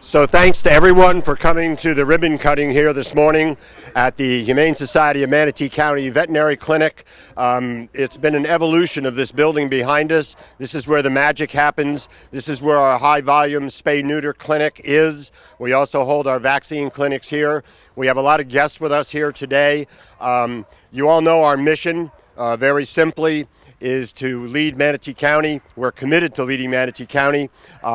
So thanks to everyone for coming to the ribbon cutting here this morning at the Humane Society of Manatee County Veterinary Clinic. It's been an evolution of this building behind us. This is where the magic happens. This is where our high-volume spay-neuter clinic is. We also hold our vaccine clinics here. We have a lot of guests with us here today. You all know our mission, very simply, is to lead Manatee County. We're committed to leading Manatee County,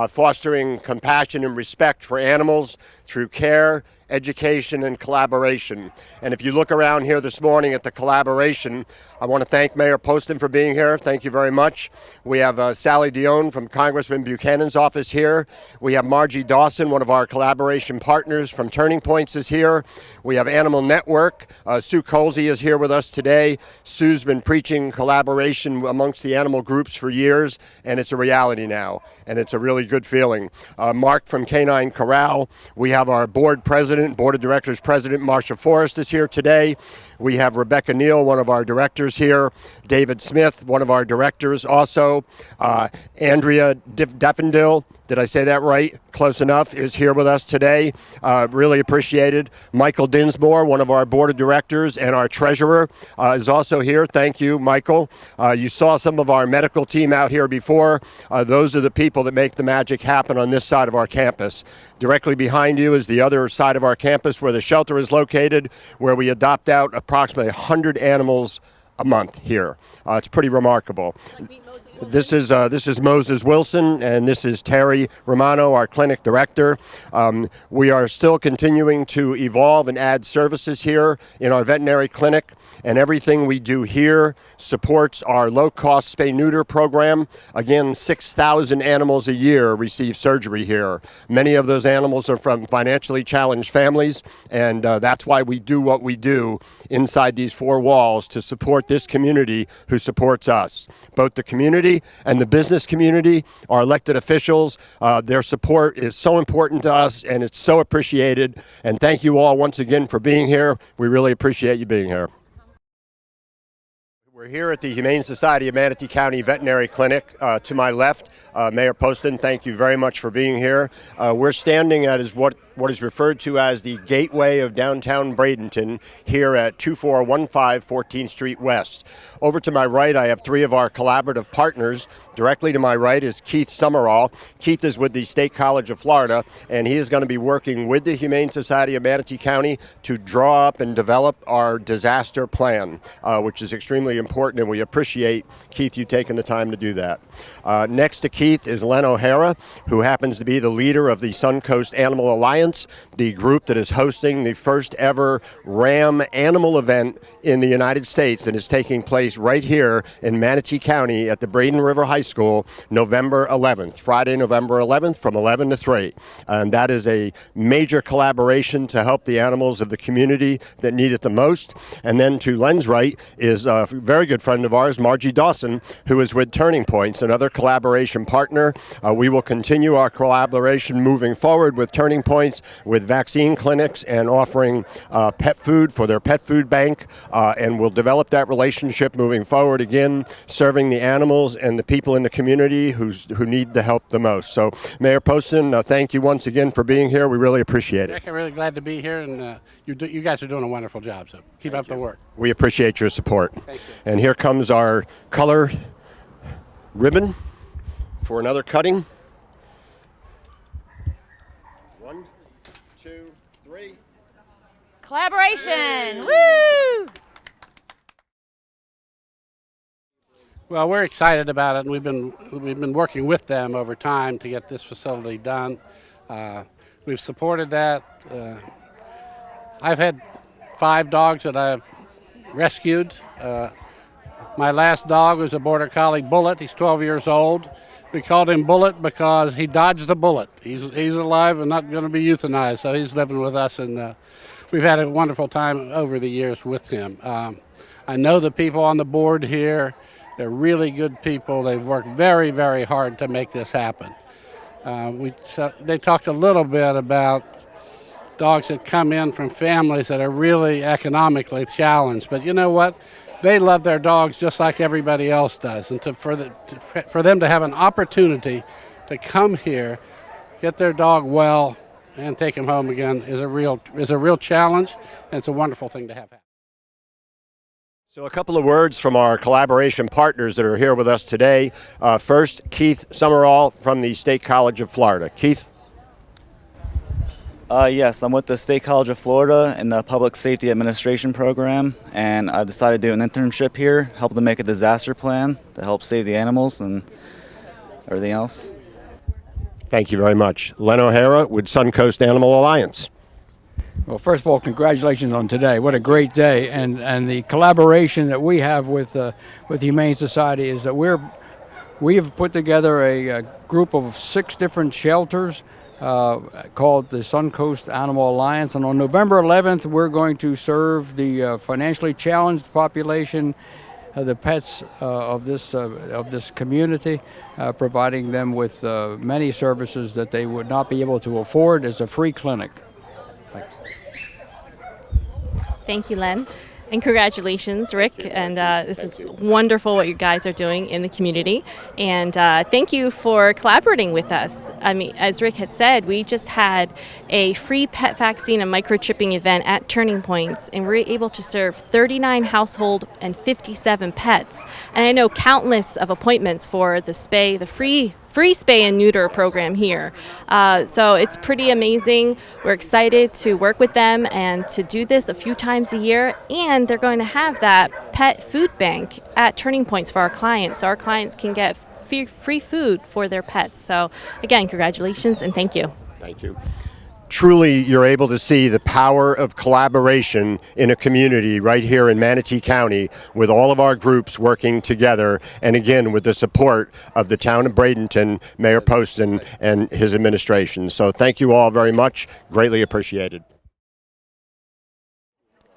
fostering compassion and respect for animals through care, education, and collaboration. And if you look around here this morning at the collaboration, I want to thank Mayor Poston for being here. Thank you very much. We have Sally Dion from Congressman Buchanan's office here. We have Margie Dawson, one of our collaboration partners from Turning Points, is here. We have Animal Network. Sue Colsey is here with us today. Sue's been preaching collaboration amongst the animal groups for years, and it's a reality now, and it's a really good feeling. Mark from Canine Corral. We have our board of directors president, Marcia Forrest, is here today. We have Rebecca Neal, one of our directors here. David Smith, one of our directors also. Andrea Deffendil, did I say that right? Close enough, is here with us today. Really appreciated. Michael Dinsmore, one of our board of directors and our treasurer, is also here. Thank you, Michael. You saw some of our medical team out here before. Those are the people that make the magic happen on this side of our campus. Directly behind you is the other side of our campus where the shelter is located, where we adopt out approximately 100 animals a month here. It's pretty remarkable. This is Moses Wilson, and this is Terry Romano, our clinic director. We are still continuing to evolve and add services here in our veterinary clinic, and everything we do here supports our low-cost spay-neuter program. Again, 6,000 animals a year receive surgery here. Many of those animals are from financially challenged families, and that's why we do what we do inside these four walls to support this community who supports us. Both the community and the business community, our elected officials, their support is so important to us, and it's so appreciated. And thank you all once again for being here. We really appreciate you being here. We're here at the Humane Society of Manatee County Veterinary Clinic. To my left, Mayor Poston, thank you very much for being here. We're standing at what is referred to as the gateway of downtown Bradenton here at 2415 14th Street West. Over to my right, I have three of our collaborative partners. Directly to my right is Keith Summerall. Keith is with the State College of Florida, and he is going to be working with the Humane Society of Manatee County to draw up and develop our disaster plan, which is extremely important, and we appreciate, Keith, you taking the time to do that. Next to Keith is Len O'Hara, who happens to be the leader of the Suncoast Animal Alliance, the group that is hosting the first ever RAM animal event in the United States, and is taking place right here in Manatee County at the Braden River High School, November 11th, Friday, November 11th from 11 to 3. And that is a major collaboration to help the animals of the community that need it the most. And then to Len's right is a very good friend of ours, Margie Dawson, who is with Turning Points, another collaboration partner. We will continue our collaboration moving forward with Turning Points, with vaccine clinics and offering pet food for their pet food bank, and we'll develop that relationship moving forward, again, serving the animals and the people in the community who need the help the most. So, Mayor Poston, thank you once again for being here. We really appreciate it. Jack, I'm really glad to be here, and you guys are doing a wonderful job, so keep up the work. We appreciate your support. Thank you. And here comes our color ribbon for another cutting. 1, 2, 3. Collaboration! Woo! Well, we're excited about it, and we've been working with them over time to get this facility done. We've supported that. I've had 5 dogs that I've rescued. My last dog was a Border Collie Bullet. He's 12 years old. We called him Bullet because he dodged the bullet. He's alive and not going to be euthanized, so he's living with us, and we've had a wonderful time over the years with him. I know the people on the board here. They're really good people. They've worked very, very hard to make this happen. They talked a little bit about dogs that come in from families that are really economically challenged, but you know what? They love their dogs just like everybody else does, and for them to have an opportunity to come here, get their dog well, and take him home again is a real challenge, and it's a wonderful thing to have happen. So a couple of words from our collaboration partners that are here with us today. First, Keith Summerall from the State College of Florida. Keith? Yes, I'm with the State College of Florida in the Public Safety Administration program, and I've decided to do an internship here, help them make a disaster plan to help save the animals and everything else. Thank you very much. Len O'Hara with Suncoast Animal Alliance. Well, first of all, congratulations on today. What a great day. And the collaboration that we have with the Humane Society is that we have put together a group of 6 different shelters called the Suncoast Animal Alliance. And on November 11th, we're going to serve the financially challenged population, the pets of this community, providing them with many services that they would not be able to afford as a free clinic. Thanks. Thank you, Len. And congratulations, Rick. And this is wonderful what you guys are doing in the community. And thank you for collaborating with us. I mean, as Rick had said, we just had a free pet vaccine and microchipping event at Turning Points, and we're able to serve 39 households and 57 pets. And I know countless of appointments for the free spay and neuter program here. So it's pretty amazing. We're excited to work with them and to do this a few times a year. And they're going to have that pet food bank at Turning Points for our clients, so our clients can get free food for their pets. So again, congratulations and thank you. Thank you. Truly, you're able to see the power of collaboration in a community right here in Manatee County with all of our groups working together, and again with the support of the town of Bradenton, Mayor Poston, and his administration. So thank you all very much. Greatly appreciated.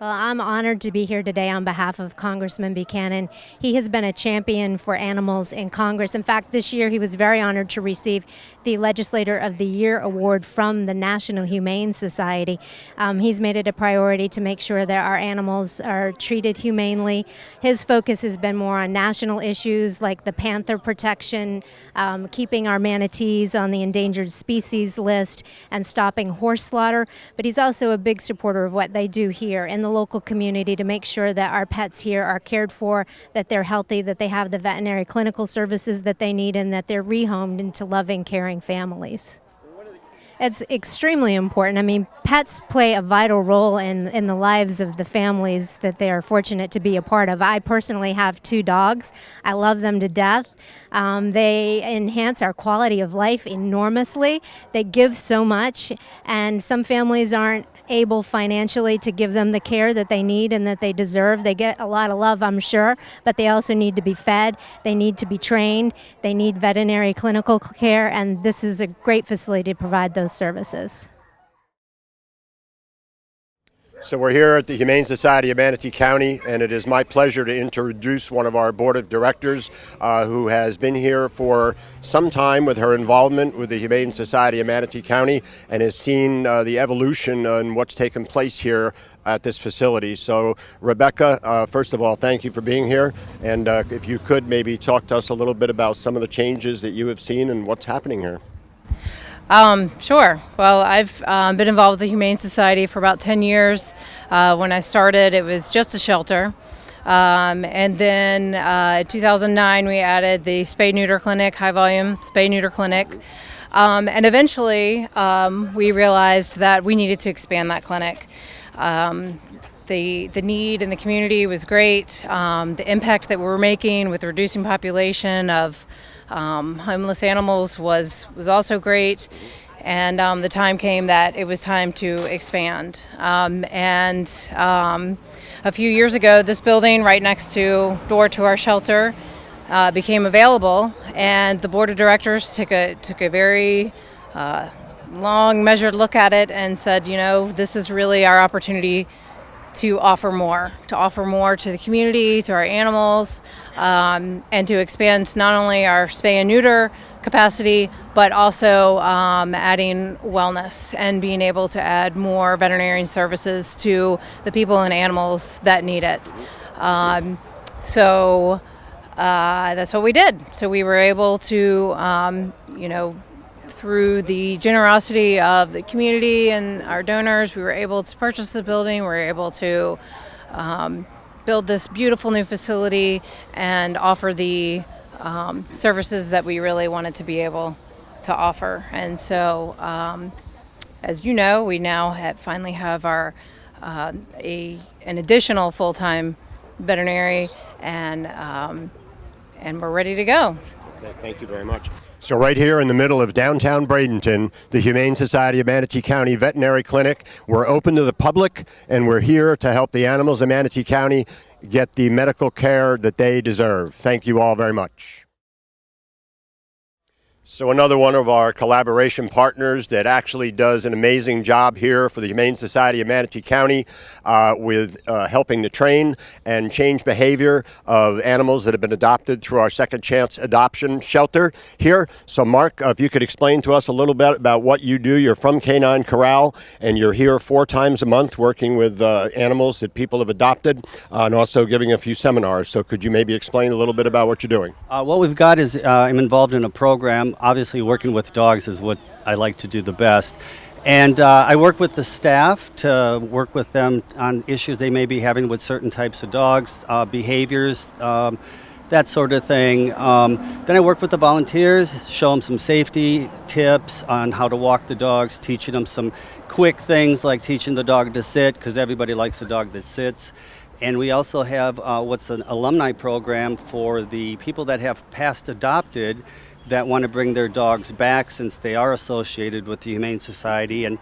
Well, I'm honored to be here today on behalf of Congressman Buchanan. He has been a champion for animals in Congress. In fact, this year he was very honored to receive the Legislator of the Year award from the National Humane Society. He's made it a priority to make sure that our animals are treated humanely. His focus has been more on national issues like the panther protection, keeping our manatees on the endangered species list, and stopping horse slaughter. But he's also a big supporter of what they do here in the local community to make sure that our pets here are cared for, that they're healthy, that they have the veterinary clinical services that they need, and that they're rehomed into loving, caring families. It's extremely important. I mean, pets play a vital role in the lives of the families that they are fortunate to be a part of. I personally have 2 dogs. I love them to death. They enhance our quality of life enormously. They give so much, and some families aren't able financially to give them the care that they need and that they deserve. They get a lot of love, I'm sure, but they also need to be fed. They need to be trained. They need veterinary clinical care, and this is a great facility to provide those services. So we're here at the Humane Society of Manatee County, and it is my pleasure to introduce one of our board of directors who has been here for some time with her involvement with the Humane Society of Manatee County and has seen the evolution and what's taken place here at this facility. So Rebecca, first of all, thank you for being here, and if you could maybe talk to us a little bit about some of the changes that you have seen and what's happening here. Sure. Well, I've been involved with the Humane Society for about 10 years. When I started, it was just a shelter. And then in 2009, we added the spay-neuter clinic, high-volume spay-neuter clinic. And eventually, we realized that we needed to expand that clinic. The need in the community was great. The impact that we were making with reducing population of homeless animals was also great, and the time came that it was time to expand. A few years ago, this building right next door to our shelter became available, and the board of directors took a very long, measured look at it and said, this is really our opportunity to offer more to the community, to our animals, and to expand not only our spay and neuter capacity, but also adding wellness and being able to add more veterinarian services to the people and animals that need it. So that's what we did. So we were able to, through the generosity of the community and our donors, we were able to purchase the building. We were able to build this beautiful new facility and offer the services that we really wanted to be able to offer. And so, as you know, we now finally have our an additional full-time veterinary, and we're ready to go. Thank you very much. So right here in the middle of downtown Bradenton, the Humane Society of Manatee County Veterinary Clinic. We're open to the public, and we're here to help the animals of Manatee County get the medical care that they deserve. Thank you all very much. So another one of our collaboration partners that actually does an amazing job here for the Humane Society of Manatee County with helping to train and change behavior of animals that have been adopted through our Second Chance Adoption Shelter here. So Mark, if you could explain to us a little bit about what you do. You're from Canine Corral, and you're here 4 times a month working with animals that people have adopted, and also giving a few seminars. So could you maybe explain a little bit about what you're doing? What we've got is I'm involved in a program. Obviously, working with dogs is what I like to do the best. And I work with the staff to work with them on issues they may be having with certain types of dogs, behaviors, that sort of thing. Then I work with the volunteers, show them some safety tips on how to walk the dogs, teaching them some quick things like teaching the dog to sit, because everybody likes a dog that sits. And we also have what's an alumni program for the people that have past adopted that want to bring their dogs back since they are associated with the Humane Society. And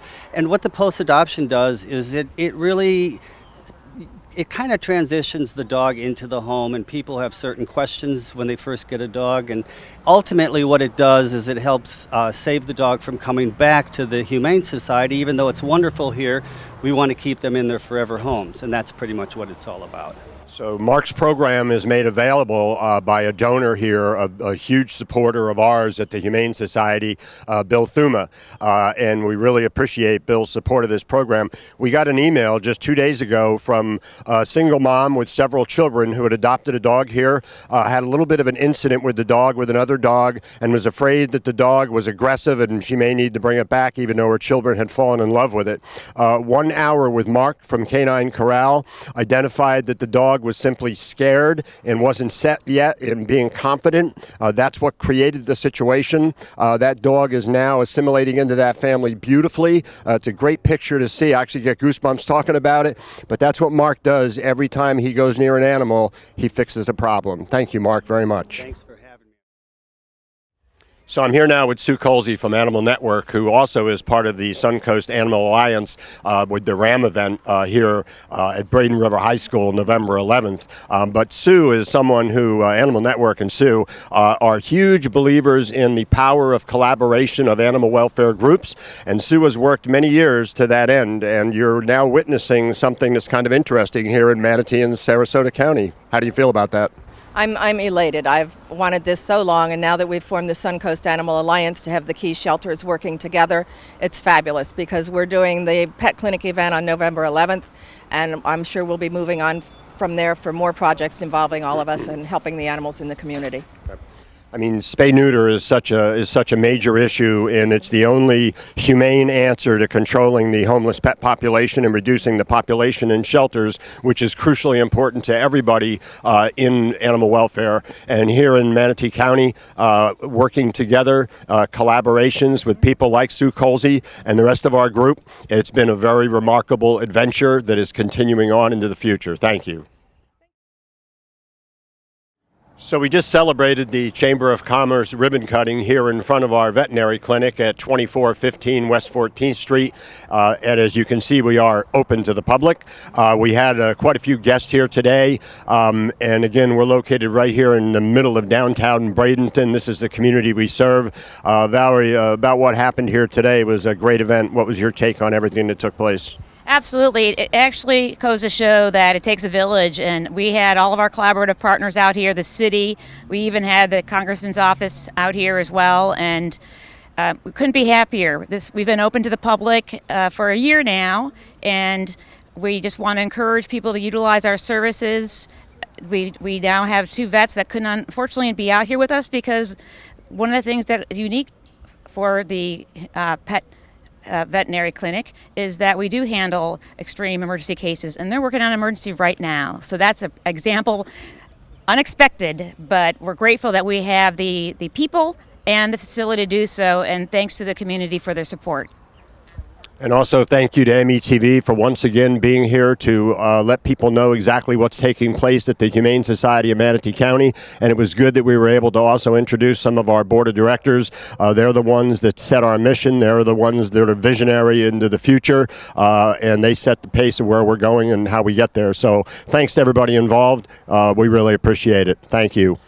what the post-adoption does is it kind of transitions the dog into the home, and people have certain questions when they first get a dog. And ultimately what it does is it helps save the dog from coming back to the Humane Society. Even though it's wonderful here, we want to keep them in their forever homes, and that's pretty much what it's all about. So Mark's program is made available by a donor here, a huge supporter of ours at the Humane Society, Bill Thuma, and we really appreciate Bill's support of this program. We got an email just 2 days ago from a single mom with several children who had adopted a dog here, had a little bit of an incident with the dog, with another dog, and was afraid that the dog was aggressive and she may need to bring it back even though her children had fallen in love with it. 1 hour with Mark from Canine Corral identified that the dog was simply scared and wasn't set yet in being confident. That's what created the situation. That dog is now assimilating into that family beautifully. It's a great picture to see. I actually get goosebumps talking about it, but that's what Mark does. Every time he goes near an animal, he fixes a problem. Thank you, Mark, very much. Thanks for having me. So I'm here now with Sue Colsey from Animal Network, who also is part of the Suncoast Animal Alliance with the RAM event here at Braden River High School, November 11th. But Sue is someone who, Animal Network and Sue, are huge believers in the power of collaboration of animal welfare groups. And Sue has worked many years to that end. And you're now witnessing something that's kind of interesting here in Manatee and Sarasota County. How do you feel about that? I'm elated. I've wanted this so long, and now that we've formed the Suncoast Animal Alliance to have the key shelters working together, it's fabulous because we're doing the pet clinic event on November 11th, and I'm sure we'll be moving on from there for more projects involving all of us and helping the animals in the community. I mean, spay-neuter is such a major issue, and it's the only humane answer to controlling the homeless pet population and reducing the population in shelters, which is crucially important to everybody in animal welfare. And here in Manatee County, working together, collaborations with people like Sue Colsey and the rest of our group, it's been a very remarkable adventure that is continuing on into the future. Thank you. So we just celebrated the Chamber of Commerce ribbon cutting here in front of our veterinary clinic at 2415 West 14th Street. And as you can see, we are open to the public. We had quite a few guests here today. And again, we're located right here in the middle of downtown Bradenton. This is the community we serve. Valerie, about what happened here today was a great event. What was your take on everything that took place? Absolutely. It actually goes to show that it takes a village, and we had all of our collaborative partners out here, the city. We even had the Congressman's office out here as well, and we couldn't be happier. We've been open to the public for a year now, and we just want to encourage people to utilize our services. We now have 2 vets that couldn't unfortunately be out here with us because one of the things that is unique for the pet veterinary clinic is that we do handle extreme emergency cases, and they're working on an emergency right now. So that's an example, unexpected, but we're grateful that we have the people and the facility to do so, and thanks to the community for their support. And also thank you to METV for once again being here to let people know exactly what's taking place at the Humane Society of Manatee County. And it was good that we were able to also introduce some of our board of directors. They're the ones that set our mission. They're the ones that are visionary into the future. And they set the pace of where we're going and how we get there. So thanks to everybody involved. We really appreciate it. Thank you.